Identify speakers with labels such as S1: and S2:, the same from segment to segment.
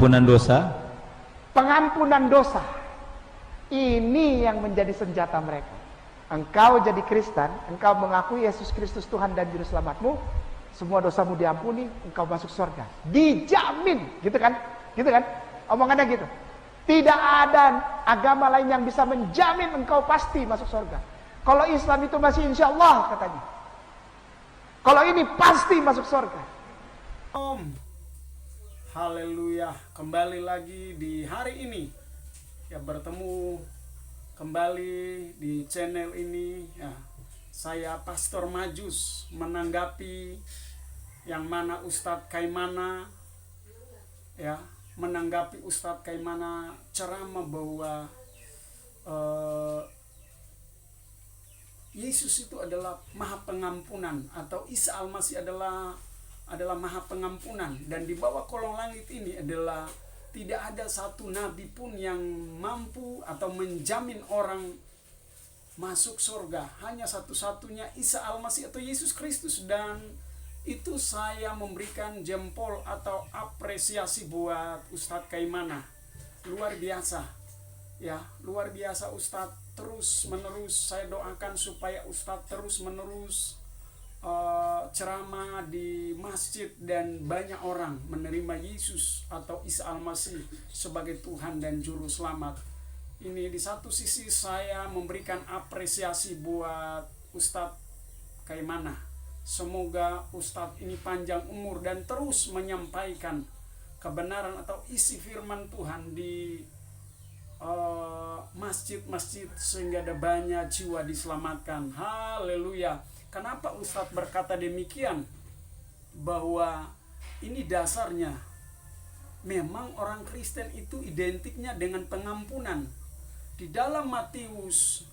S1: pengampunan dosa.
S2: Pengampunan dosa. Ini yang menjadi senjata mereka. Engkau jadi Kristen, engkau mengakui Yesus Kristus Tuhan dan Juru Selamatmu, semua dosamu diampuni, engkau masuk surga. Dijamin, gitu kan? Gitu kan? Omongannya gitu. Tidak ada agama lain yang bisa menjamin engkau pasti masuk surga. Kalau Islam itu masih insya Allah katanya. Kalau ini pasti masuk surga.
S3: Haleluya, kembali lagi di hari ini ya, bertemu kembali di channel ini ya. Saya Pastor Majus menanggapi yang mana Ustadz Kaimana ya, menanggapi Ustadz Kaimana ceramah bahwa Yesus itu adalah maha pengampunan, atau Isa Al-Masih adalah maha pengampunan, dan di bawah kolong langit ini adalah tidak ada satu nabi pun yang mampu atau menjamin orang masuk surga. Hanya satu-satunya Isa Al-Masih atau Yesus Kristus, dan itu saya memberikan jempol atau apresiasi buat Ustadz Kaimana. Luar biasa ya, luar biasa Ustadz, terus menerus saya doakan supaya Ustadz terus menerus ceramah di masjid dan banyak orang menerima Yesus atau Isa Al-Masih sebagai Tuhan dan Juru Selamat. Ini di satu sisi saya memberikan apresiasi buat Ustadz Kaimana. Semoga Ustadz ini panjang umur dan terus menyampaikan kebenaran atau isi firman Tuhan di masjid-masjid sehingga ada banyak jiwa diselamatkan. Haleluya. Kenapa Ustadz berkata demikian? Bahwa ini dasarnya memang orang Kristen itu identiknya dengan pengampunan. Di dalam Matius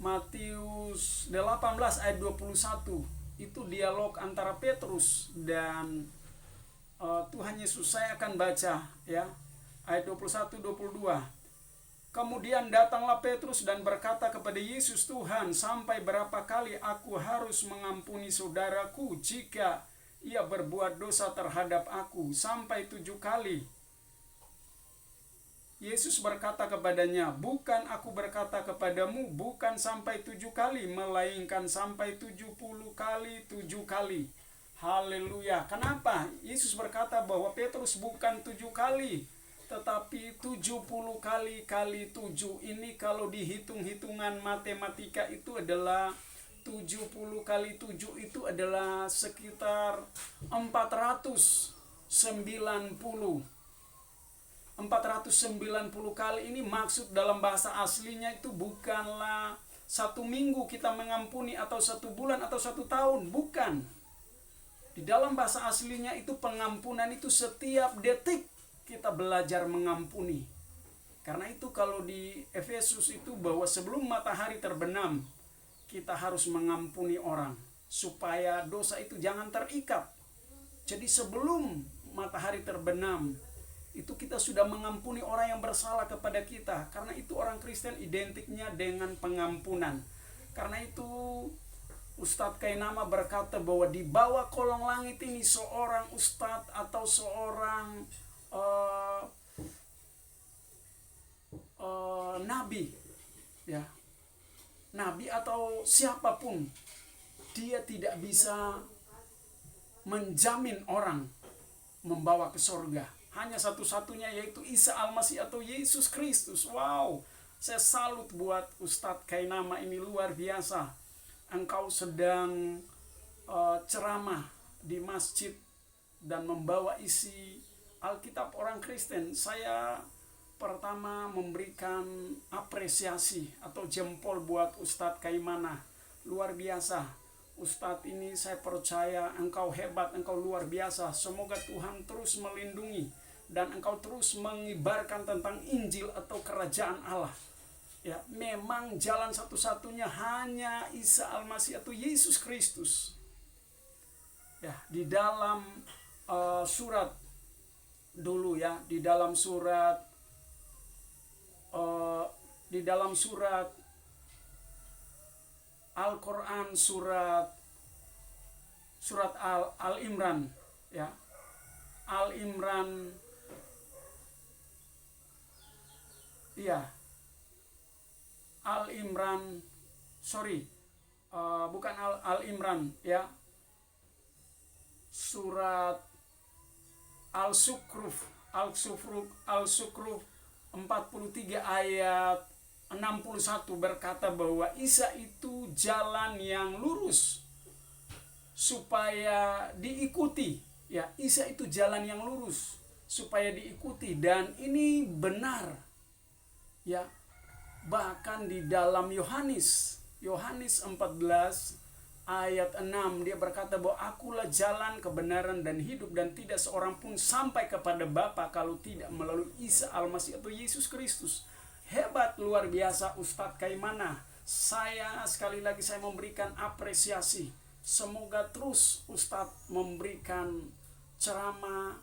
S3: 18 ayat 21 itu dialog antara Petrus dan Tuhan Yesus. Saya akan baca ya, ayat 21-22. Kemudian datanglah Petrus dan berkata kepada Yesus, Tuhan, sampai berapa kali aku harus mengampuni saudaraku jika ia berbuat dosa terhadap aku? Sampai 7 kali. Yesus berkata kepadanya, bukan aku berkata kepadamu, bukan sampai 7 kali, melainkan sampai 70 kali 7 kali. Haleluya. Kenapa Yesus berkata bahwa Petrus bukan 7 kali? Tetapi 70 kali 7. Ini kalau dihitung-hitungan matematika itu adalah 70 kali 7 itu adalah sekitar 490. 490 kali ini maksud dalam bahasa aslinya itu bukanlah 1 minggu kita mengampuni, atau 1 bulan, atau 1 tahun. Bukan. Di dalam bahasa aslinya itu pengampunan itu setiap detik kita belajar mengampuni. Karena itu kalau di Efesus itu bahwa sebelum matahari terbenam kita harus mengampuni orang supaya dosa itu jangan terikat. Jadi sebelum matahari terbenam itu kita sudah mengampuni orang yang bersalah kepada kita. Karena itu orang Kristen identiknya dengan pengampunan. Karena itu Ustadz Kainama berkata bahwa di bawah kolong langit ini seorang ustadz atau seorang nabi ya, nabi atau siapapun, dia tidak bisa menjamin orang membawa ke surga. Hanya satu-satunya, yaitu Isa Al-Masih atau Yesus Kristus. Wow, saya salut buat Ustadz Kainama, ini luar biasa. Engkau sedang ceramah di masjid dan membawa isi Alkitab orang Kristen. Saya pertama memberikan apresiasi atau jempol buat Ustadz Kaimana. Luar biasa. Ustadz ini saya percaya engkau hebat, engkau luar biasa. Semoga Tuhan terus melindungi dan engkau terus mengibarkan tentang Injil atau kerajaan Allah. Ya, memang jalan satu-satunya hanya Isa Al-Masih atau Yesus Kristus. Ya, di dalam surat dulu ya, di dalam surat Al-Quran, surat Al-Imran ya, Al-Imran Iya, Al Imran, sorry, bukan Al Imran ya, surat Al-Sukruf 43 ayat 61 berkata bahwa Isa itu jalan yang lurus supaya diikuti. Ya, Isa itu jalan yang lurus supaya diikuti, dan ini benar. Ya, bahkan di dalam Yohanes 14 ayat 6 dia berkata bahwa akulah jalan, kebenaran dan hidup, dan tidak seorang pun sampai kepada Bapa kalau tidak melalui Isa Al-Masih atau Yesus Kristus. Hebat, luar biasa Ustadz Kaimana. Saya sekali lagi saya memberikan apresiasi. Semoga terus Ustadz memberikan ceramah,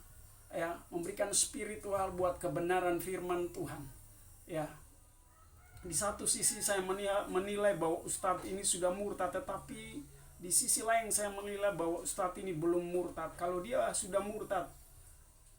S3: ya, memberikan spiritual buat kebenaran firman Tuhan. Ya, di satu sisi saya menilai bahwa Ustadz ini sudah murtad, tetapi di sisi lain saya menilai bahwa Ustadz ini belum murtad. Kalau dia sudah murtad,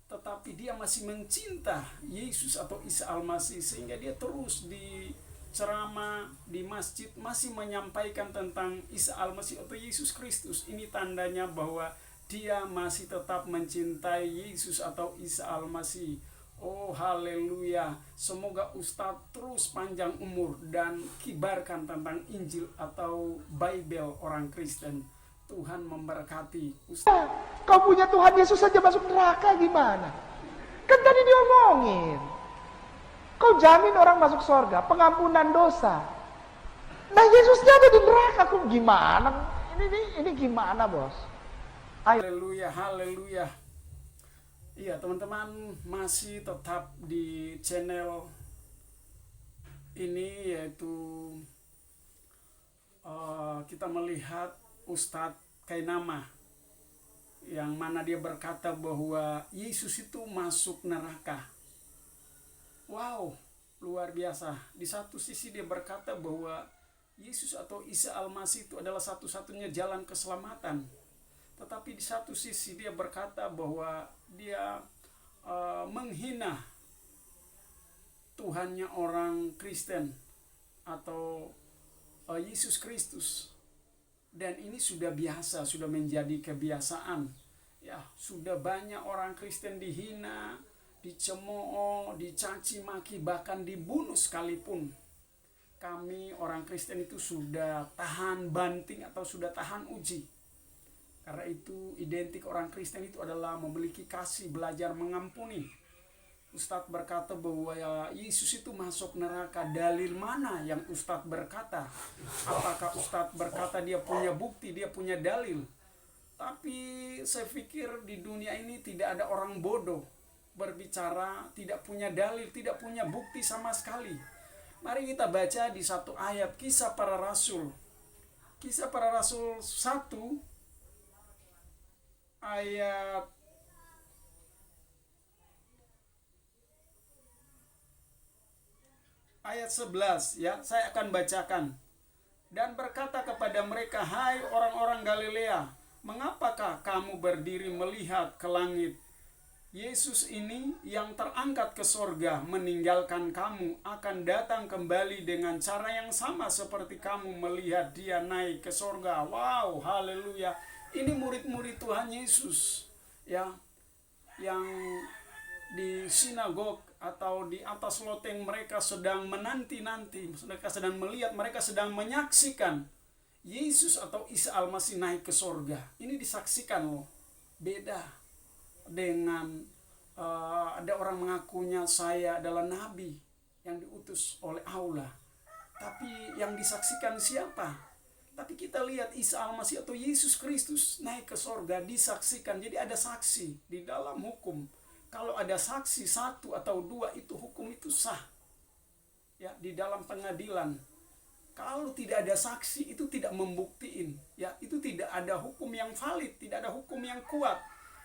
S3: tetapi dia masih mencinta Yesus atau Isa Al-Masih, sehingga dia terus di ceramah di masjid masih menyampaikan tentang Isa Al-Masih atau Yesus Kristus. Ini tandanya bahwa dia masih tetap mencintai Yesus atau Isa Al-Masih. Oh haleluya, semoga Ustadz terus panjang umur dan kibarkan tentang Injil atau Bible orang Kristen. Tuhan memberkati Ustadz.
S2: Kau punya Tuhan Yesus saja masuk neraka gimana? Kan tadi diomongin. Kau jamin orang masuk surga, pengampunan dosa. Nah Yesusnya ada di neraka, kok gimana? Ini gimana, Bos? Ayo.
S3: Haleluya, haleluya. Iya teman-teman, masih tetap di channel ini, yaitu kita melihat Ustadz Kainama, yang mana dia berkata bahwa Yesus itu masuk neraka. Wow, luar biasa. Di satu sisi dia berkata bahwa Yesus atau Isa Al-Masih itu adalah satu-satunya jalan keselamatan. Tetapi di satu sisi dia berkata bahwa dia menghina Tuhannya orang Kristen atau Yesus Kristus. Dan ini sudah biasa, sudah menjadi kebiasaan. Ya, sudah banyak orang Kristen dihina, dicemooh, dicaci maki, bahkan dibunuh sekalipun. Kami orang Kristen itu sudah tahan banting atau sudah tahan uji. Karena itu identik orang Kristen itu adalah memiliki kasih, belajar mengampuni. Ustadz berkata bahwa ya, Yesus itu masuk neraka. Dalil mana yang Ustadz berkata? Apakah Ustadz berkata dia punya bukti, dia punya dalil? Tapi saya pikir di dunia ini tidak ada orang bodoh berbicara tidak punya dalil, tidak punya bukti sama sekali. Mari kita baca di satu ayat Kisah Para Rasul. Kisah Para Rasul 1 ayat ayat 11 ya, saya akan bacakan. Dan berkata kepada mereka, hai orang-orang Galilea, mengapakah kamu berdiri melihat ke langit? Yesus ini yang terangkat ke sorga meninggalkan kamu akan datang kembali dengan cara yang sama seperti kamu melihat dia naik ke sorga. Wow, haleluya. Ini murid-murid Tuhan Yesus ya, yang di sinagog atau di atas loteng mereka sedang menanti-nanti, mereka sedang melihat, mereka sedang menyaksikan Yesus atau Isa Al-Masih naik ke sorga. Ini disaksikan loh. Beda dengan ada orang mengakunya saya adalah nabi yang diutus oleh Allah. Tapi yang disaksikan siapa? Tapi kita lihat Isa Al-Masih atau Yesus Kristus naik ke sorga, disaksikan. Jadi ada saksi di dalam hukum. Kalau ada saksi satu atau dua, itu hukum itu sah. Ya, di dalam pengadilan. Kalau tidak ada saksi, itu tidak membuktiin. Ya, itu tidak ada hukum yang valid, tidak ada hukum yang kuat.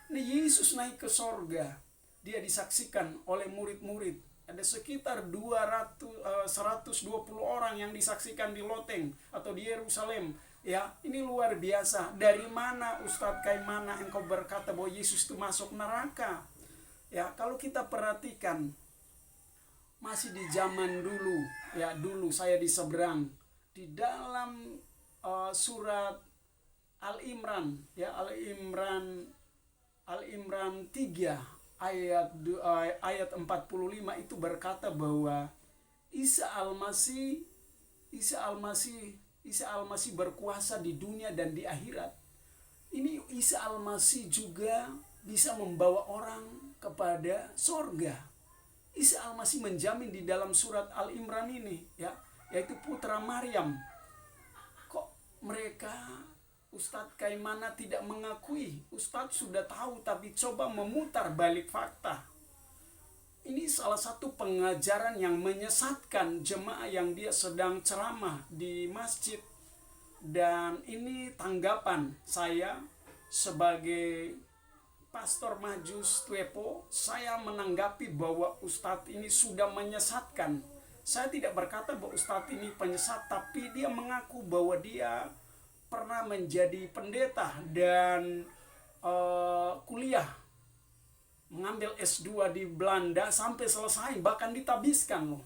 S3: Nah, Yesus naik ke sorga. Dia disaksikan oleh murid-murid. Ada sekitar 120 orang yang disaksikan di loteng atau di Yerusalem. Ya, ini luar biasa. Dari mana Ustadz Kaimana engkau berkata bahwa Yesus itu masuk neraka? Ya, kalau kita perhatikan, masih di zaman dulu, ya dulu saya di seberang, di dalam surat Al-Imran, ya Al-Imran 3 ayat 45 itu berkata bahwa Isa Al-Masih berkuasa di dunia dan di akhirat. Ini Isa Al-Masih juga bisa membawa orang kepada sorga. Isa Al-Masih menjamin di dalam surat Al-Imran ini, ya, yaitu putra Maryam. Kok mereka Ustadz Kaimana tidak mengakui? Ustadz sudah tahu tapi coba memutar balik fakta. Ini salah satu pengajaran yang menyesatkan jemaah yang dia sedang ceramah di masjid. Dan ini tanggapan saya sebagai Pastor Majus Twepo. Saya menanggapi bahwa Ustadz ini sudah menyesatkan. Saya tidak berkata bahwa Ustadz ini penyesat, tapi dia mengaku bahwa dia pernah menjadi pendeta dan kuliah, mengambil S2 di Belanda sampai selesai, bahkan ditabiskan loh.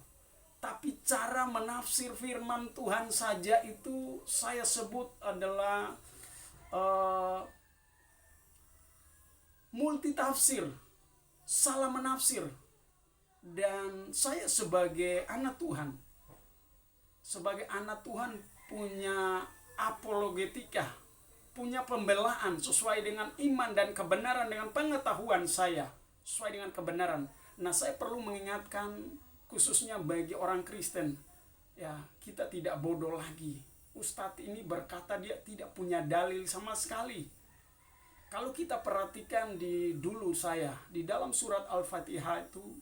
S3: Tapi cara menafsir firman Tuhan saja itu saya sebut adalah multitafsir, salah menafsir. Dan saya sebagai anak Tuhan punya apologetika, punya pembelaan sesuai dengan iman dan kebenaran, dengan pengetahuan saya sesuai dengan kebenaran. Nah, saya perlu mengingatkan khususnya bagi orang Kristen, ya, kita tidak bodoh lagi. Ustadz ini berkata dia tidak punya dalil sama sekali. Kalau kita perhatikan di dalam surat Al-Fatihah itu,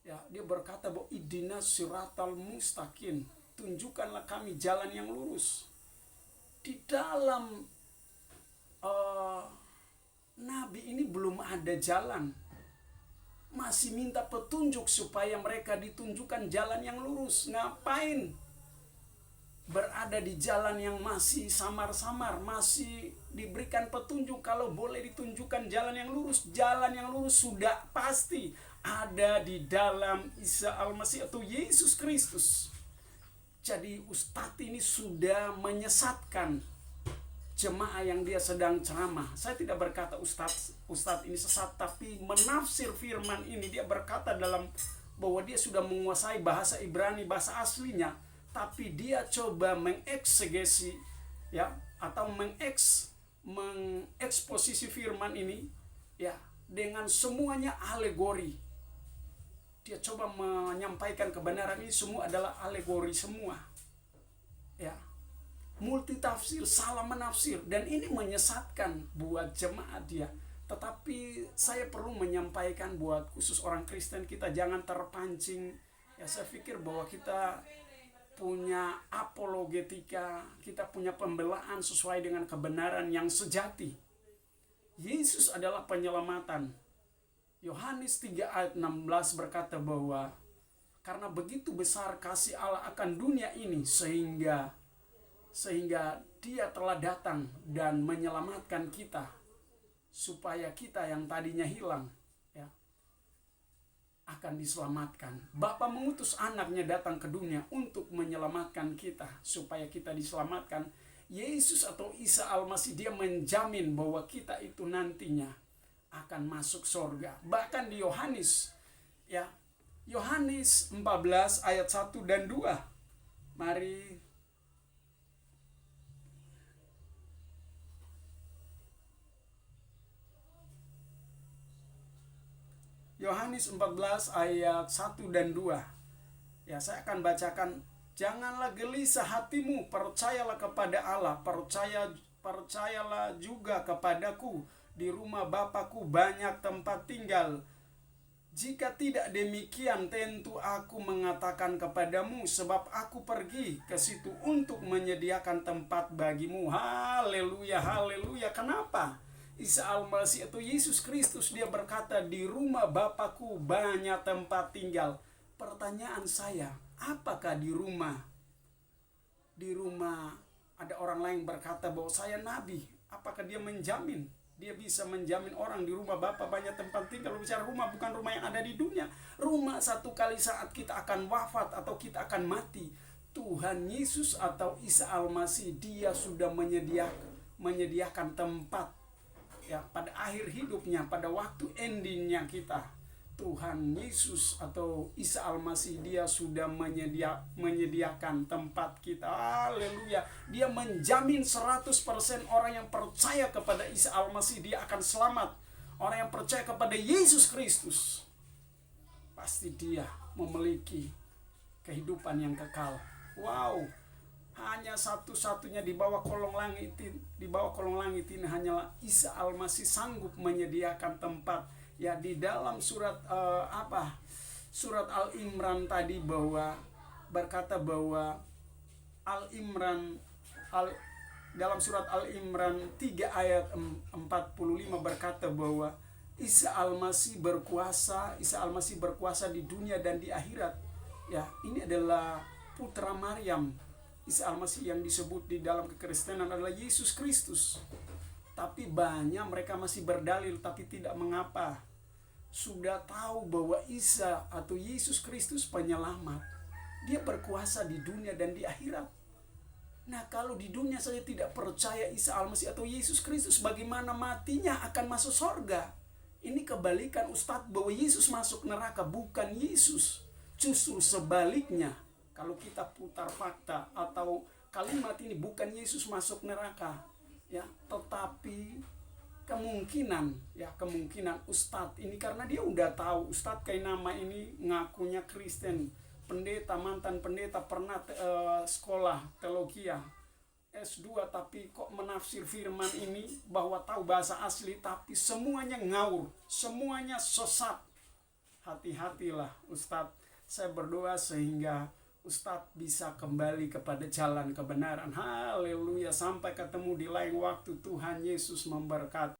S3: ya, dia berkata bahwa ihdinas siratal mustaqim, tunjukkanlah kami jalan yang lurus. Di dalam Nabi ini belum ada jalan, masih minta petunjuk supaya mereka ditunjukkan jalan yang lurus. Ngapain berada di jalan yang masih samar-samar, masih diberikan petunjuk kalau boleh ditunjukkan jalan yang lurus? Jalan yang lurus sudah pasti ada di dalam Isa Al-Masih atau Yesus Kristus. Jadi Ustadz ini sudah menyesatkan jemaah yang dia sedang ceramah. Saya tidak berkata Ustadz ini sesat, tapi menafsir firman ini dia berkata bahwa dia sudah menguasai bahasa Ibrani, bahasa aslinya, tapi dia coba mengeksegesi, ya, atau mengeksposisi firman ini, ya, dengan semuanya alegori. Dia coba menyampaikan kebenaran ini semua adalah alegori semua, ya, multitafsir, salah menafsir, dan ini menyesatkan buat jemaat dia. Tetapi saya perlu menyampaikan buat khusus orang Kristen, kita jangan terpancing. Ya, saya pikir bahwa kita punya apologetika, kita punya pembelaan sesuai dengan kebenaran yang sejati. Yesus adalah penyelamatan. Yohanes 3 ayat 16 berkata bahwa karena begitu besar kasih Allah akan dunia ini sehingga dia telah datang dan menyelamatkan kita, supaya kita yang tadinya hilang, ya, akan diselamatkan. Bapa mengutus anaknya datang ke dunia untuk menyelamatkan kita, supaya kita diselamatkan. Yesus atau Isa Al-Masih dia menjamin bahwa kita itu nantinya akan masuk surga. Bahkan di Yohanes, ya, Yohanes 14 ayat 1 dan 2. Mari Yohanes 14 ayat 1 dan 2. Ya, saya akan bacakan. Janganlah gelisah hatimu, percayalah kepada Allah, percayalah juga kepadaku. Di rumah Bapakku banyak tempat tinggal. Jika tidak demikian, tentu aku mengatakan kepadamu, sebab aku pergi ke situ untuk menyediakan tempat bagimu. Haleluya, haleluya. Kenapa? Isa Al-Masih atau Yesus Kristus dia berkata, di rumah Bapakku banyak tempat tinggal. Pertanyaan saya, apakah di rumah ada orang lain berkata bahwa saya nabi? Apakah dia menjamin? Dia bisa menjamin orang di rumah Bapa banyak tempat tinggal. Kalau bicara rumah, bukan rumah yang ada di dunia. Rumah satu kali saat kita akan wafat atau kita akan mati, Tuhan Yesus atau Isa Al-Masih, dia sudah menyediakan tempat ya pada akhir hidupnya, pada waktu endingnya kita. Tuhan Yesus atau Isa Al-Masih, dia sudah menyediakan tempat kita. Haleluya. Dia menjamin 100% orang yang percaya kepada Isa Al-Masih dia akan selamat. Orang yang percaya kepada Yesus Kristus, pasti dia memiliki kehidupan yang kekal. Wow. Hanya satu-satunya di bawah kolong langit ini hanyalah Isa Al-Masih sanggup menyediakan tempat. Ya, di dalam surat surat Al-Imran tadi berkata bahwa dalam surat Al-Imran 3 ayat 45 berkata bahwa Isa Al-Masih berkuasa di dunia dan di akhirat. Ya, ini adalah putra Maryam. Isa Al-Masih yang disebut di dalam kekristenan adalah Yesus Kristus. Tapi banyak mereka masih berdalil, tapi tidak mengapa. Sudah tahu bahwa Isa atau Yesus Kristus penyelamat. Dia berkuasa di dunia dan di akhirat. Nah, kalau di dunia saya tidak percaya Isa Al-Masih atau Yesus Kristus, bagaimana matinya akan masuk sorga? Ini kebalikan Ustadz, bahwa Yesus masuk neraka, bukan Yesus. Justru sebaliknya, kalau kita putar fakta atau kalimat ini, bukan Yesus masuk neraka, ya, tetapi kemungkinan Ustadz ini, karena dia udah tahu Ustadz Kainama ini ngakunya Kristen, mantan pendeta, pernah sekolah teologi S2, tapi kok menafsir firman ini bahwa tahu bahasa asli, tapi semuanya ngawur, semuanya sesat. Hati-hatilah Ustadz. Saya berdoa sehingga Ustadz bisa kembali kepada jalan kebenaran. Haleluya. Sampai ketemu di lain waktu. Tuhan Yesus memberkati.